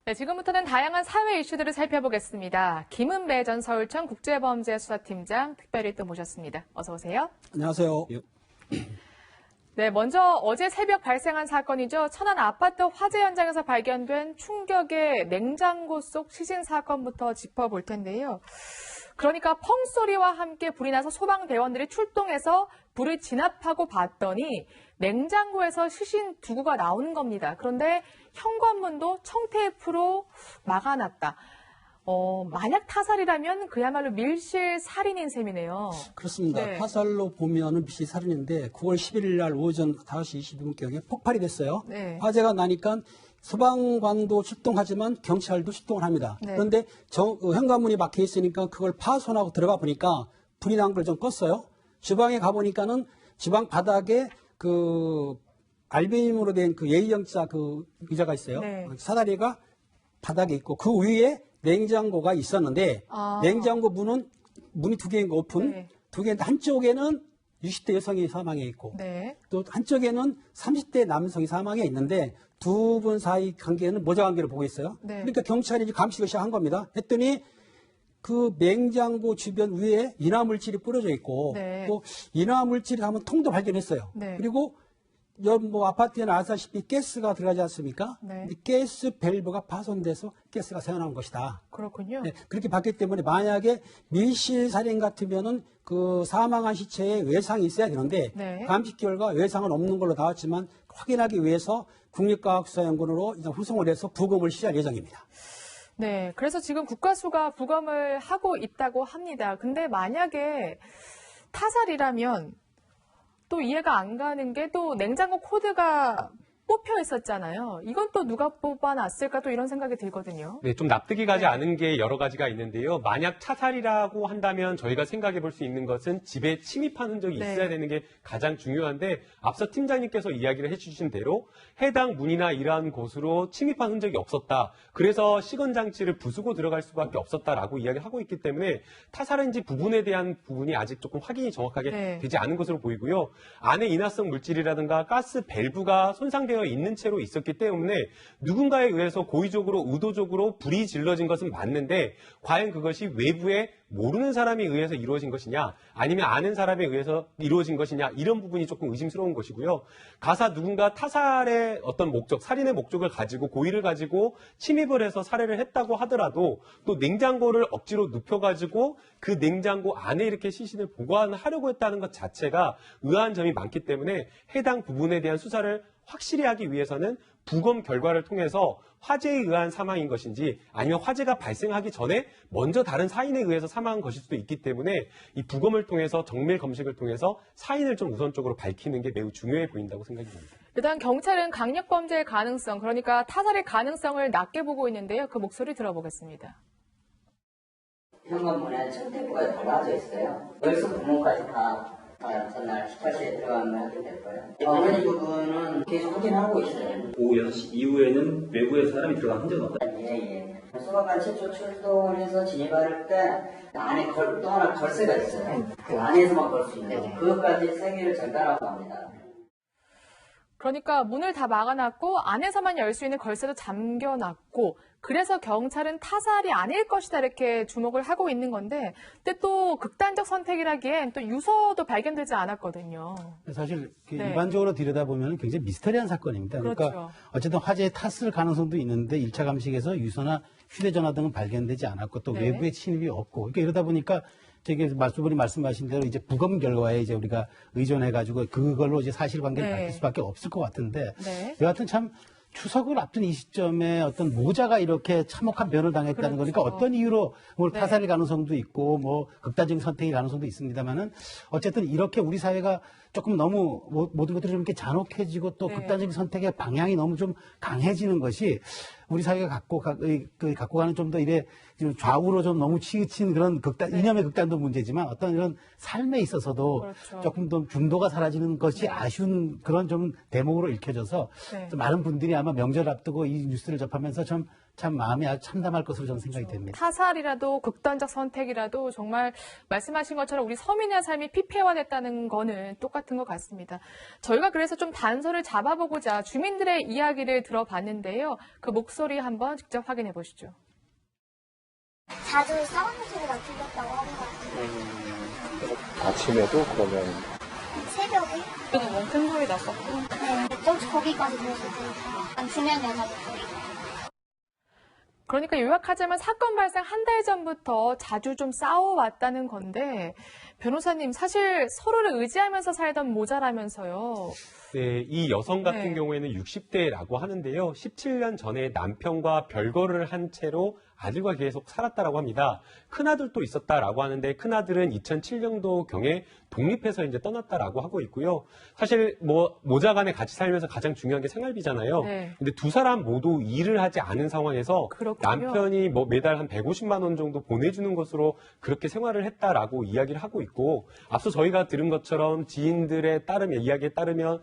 네, 지금부터는 다양한 사회 이슈들을 살펴보겠습니다. 김은배 전 서울청 국제범죄수사팀장 특별히 또 모셨습니다. 어서 오세요. 안녕하세요. 네, 먼저 어제 새벽 발생한 사건이죠. 천안 아파트 화재 현장에서 발견된 충격의 냉장고 속 시신 사건부터 짚어볼 텐데요. 그러니까 펑 소리와 함께 불이 나서 소방대원들이 출동해서 불을 진압하고 봤더니 냉장고에서 시신 두 구가 나오는 겁니다. 그런데 현관문도 청테이프로 막아놨다. 만약 타살이라면 그야말로 밀실 살인인 셈이네요. 그렇습니다. 네. 타살로 보면은 밀실 살인인데 9월 11일 날 오전 5시 22분경에 폭발이 됐어요. 네. 화재가 나니까 소방관도 출동하지만 경찰도 출동을 합니다. 네. 그런데 현관문이 막혀 있으니까 그걸 파손하고 들어가 보니까 불이 난 걸 좀 껐어요. 주방에 가보니까는 주방 바닥에 알루미늄으로 된 예의영자 의자가 있어요. 네. 사다리가 바닥에 있고 그 위에 냉장고가 있었는데 냉장고 문이 두 개인 거 오픈. 네. 두 개인데 한쪽에는 60대 여성이 사망해 있고 네. 또 한쪽에는 30대 남성이 사망해 있는데 두 분 사이 관계는 모자 관계로 보고 있어요. 네. 그러니까 경찰이 이제 감식을 시작한 겁니다. 했더니 그 냉장고 주변 위에 인화물질이 뿌려져 있고 네. 또 인화물질이 한번 통도 발견했어요. 네. 그리고 아파트에는 아시다시피 가스가 들어가지 않습니까? 네. 가스 밸브가 파손돼서 가스가 새어나온 것이다. 그렇군요. 네, 그렇게 봤기 때문에 만약에 밀실 살인 같으면은 그 사망한 시체에 외상이 있어야 되는데 네. 감식 결과 외상은 없는 걸로 나왔지만 확인하기 위해서 국립과학수사연구원으로 이제 후송을 해서 부검을 시작할 예정입니다. 네, 그래서 지금 국과수가 부검을 하고 있다고 합니다. 근데 만약에 타살이라면 또 이해가 안 가는 게 또 냉장고 코드가 뽑혀 있었잖아요. 이건 또 누가 뽑아놨을까 또 이런 생각이 들거든요. 네, 좀 납득이 가지 않은 게 여러 가지가 있는데요. 만약 타살이라고 한다면 저희가 생각해 볼 수 있는 것은 집에 침입한 흔적이 네. 있어야 되는 게 가장 중요한데 앞서 팀장님께서 이야기를 해주신 대로 해당 문이나 이러한 곳으로 침입한 흔적이 없었다. 그래서 시건장치를 부수고 들어갈 수밖에 없었다라고 이야기를 하고 있기 때문에 타살인지 부분에 대한 부분이 아직 조금 확인이 정확하게 네. 되지 않은 것으로 보이고요. 안에 인화성 물질이라든가 가스 밸브가 손상되어 있는 채로 있었기 때문에 누군가에 의해서 고의적으로 의도적으로 불이 질러진 것은 맞는데 과연 그것이 외부에 모르는 사람에 의해서 이루어진 것이냐 아니면 아는 사람에 의해서 이루어진 것이냐 이런 부분이 조금 의심스러운 것이고요. 가사 누군가 타살의 어떤 목적, 살인의 목적을 가지고 고의를 가지고 침입을 해서 살해를 했다고 하더라도 또 냉장고를 억지로 눕혀가지고 그 냉장고 안에 이렇게 시신을 보관하려고 했다는 것 자체가 의아한 점이 많기 때문에 해당 부분에 대한 수사를 확실히 하기 위해서는 부검 결과를 통해서 화재에 의한 사망인 것인지 아니면 화재가 발생하기 전에 먼저 다른 사인에 의해서 사망한 것일 수도 있기 때문에 이 부검을 통해서 정밀 검식을 통해서 사인을 좀 우선적으로 밝히는 게 매우 중요해 보인다고 생각이 듭니다. 일단 경찰은 강력범죄의 가능성, 그러니까 타살의 가능성을 낮게 보고 있는데요. 그 목소리 들어보겠습니다. 현관문에 청테이프가 달라져 있어요. 여기서 구멍까지 다 전날 18시에 들어가면 하게 될 거예요. 어머니 부분은 계속 확인하고 있어요. 오후 6시 이후에는 외부에 사람이 들어간 흔적은 없다. 예. 소방관 최초 출동을 해서 진입할 때 안에 또 하나 걸쇠가 있어요. 그 안에서만 걸 수 있는 거. 그것까지 3개를 전달하고 합니다. 그러니까 문을 다 막아놨고 안에서만 열 수 있는 걸쇠도 잠겨놨고 그래서 경찰은 타살이 아닐 것이다 이렇게 주목을 하고 있는 건데 근데 또 극단적 선택이라기엔 또 유서도 발견되지 않았거든요. 사실 네. 일반적으로 들여다보면 굉장히 미스터리한 사건입니다. 그러니까 그렇죠. 어쨌든 화재에 탔을 가능성도 있는데 1차 감식에서 유서나 휴대전화 등은 발견되지 않았고 또 네. 외부의 침입이 없고 그러니까 이러다 보니까 저기 말씀분이 말씀하신 대로 이제 부검 결과에 이제 우리가 의존해가지고 그걸로 이제 사실관계를 네. 밝힐 수밖에 없을 것 같은데 네. 여하튼 참 추석을 앞둔 이 시점에 어떤 모자가 이렇게 참혹한 변을 당했다는 그렇죠. 거니까 어떤 이유로 뭐 네. 타살일 가능성도 있고 뭐 극단적인 선택일 가능성도 있습니다만은 어쨌든 이렇게 우리 사회가 조금 너무 모든 것들이 좀 이렇게 잔혹해지고 또 네. 극단적인 선택의 방향이 너무 좀 강해지는 것이 우리 사회가 갖고 가는 좀 더 이래 좀 좌우로 좀 너무 치우친 그런 네. 이념의 극단도 문제지만 어떤 이런 삶에 있어서도 그렇죠. 조금 더 중도가 사라지는 것이 네. 아쉬운 그런 좀 대목으로 읽혀져서 네. 좀 많은 분들이 아마 명절 앞두고 이 뉴스를 접하면서 좀 참 마음이 아주 참담할 것으로 저는 생각이 됩니다. 타살이라도 극단적 선택이라도 정말 말씀하신 것처럼 우리 서민의 삶이 피폐화됐다는 거는 똑같은 것 같습니다. 저희가 그래서 좀 단서를 잡아보고자 주민들의 이야기를 들어봤는데요. 그 목소리 한번 직접 확인해 보시죠. 자주 싸우는 소리가 들렸다고 하는 것 같아요. 아침에도 그러면 새벽에? 그래도 너무 큰 소리 났었고. 네, 또 거기까지 들었어요. 한 두 명이나 소리. 그러니까 요약하자면 사건 발생 한 달 전부터 자주 좀 싸워왔다는 건데 변호사님 사실 서로를 의지하면서 살던 모자라면서요. 네, 이 여성 같은 네. 경우에는 60대라고 하는데요. 17년 전에 남편과 별거를 한 채로 아들과 계속 살았다라고 합니다. 큰아들도 있었다라고 하는데 큰아들은 2007년도경에 독립해서 이제 떠났다라고 하고 있고요. 사실 뭐 모자간에 같이 살면서 가장 중요한 게 생활비잖아요. 네. 근데 두 사람 모두 일을 하지 않은 상황에서 그렇군요. 남편이 뭐 매달 한 150만 원 정도 보내주는 것으로 그렇게 생활을 했다라고 이야기를 하고 있고 앞서 저희가 들은 것처럼 지인들의 이야기에 따르면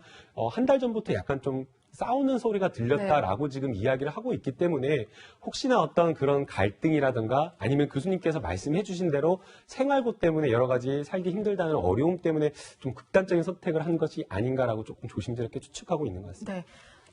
한 달 전부터 약간 좀 싸우는 소리가 들렸다라고 지금 이야기를 하고 있기 때문에 혹시나 어떤 그런 갈등이라든가 아니면 교수님께서 말씀해 주신 대로 생활고 때문에 여러 가지 살기 힘들다는 어려움 때문에 좀 극단적인 선택을 한 것이 아닌가라고 조금 조심스럽게 추측하고 있는 것 같습니다. 네.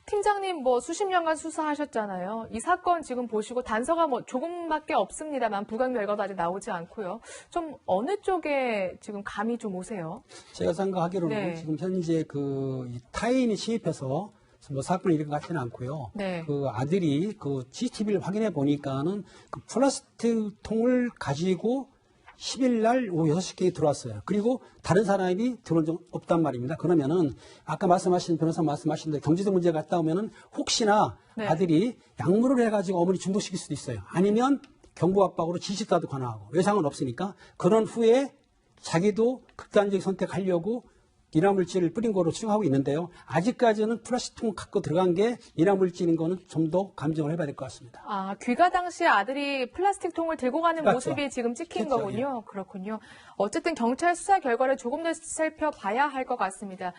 팀장님 뭐 수십 년간 수사하셨잖아요. 이 사건 지금 보시고 단서가 뭐 조금밖에 없습니다만 부검 결과도 아직 나오지 않고요. 좀 어느 쪽에 지금 감이 좀 오세요? 제가 생각하기로는 네. 지금 현재 이 타인이 침입해서 뭐 사건을 일은 것 같지는 않고요. 네. 그 아들이 그 CCTV를 확인해 보니까는 그 플라스틱 통을 가지고 10일 날 오후 6시경에 들어왔어요. 그리고 다른 사람이 들어온 적 없단 말입니다. 그러면은 아까 변호사 말씀하신 대로 경제적 문제가 갔다 오면은 혹시나 네. 아들이 약물을 해가지고 어머니 중독시킬 수도 있어요. 아니면 경부 압박으로 지시다도 권하고 외상은 없으니까 그런 후에 자기도 극단적 선택하려고 인화물질을 뿌린 거로 추정하고 있는데요. 아직까지는 플라스틱 통을 갖고 들어간 게 인화물질인 거는 좀 더 감정을 해봐야 될 것 같습니다. 아, 귀가 당시에 아들이 플라스틱 통을 들고 가는 맞죠. 모습이 지금 찍힌 그렇죠. 거군요. 그렇군요. 어쨌든 경찰 수사 결과를 조금 더 살펴봐야 할 것 같습니다.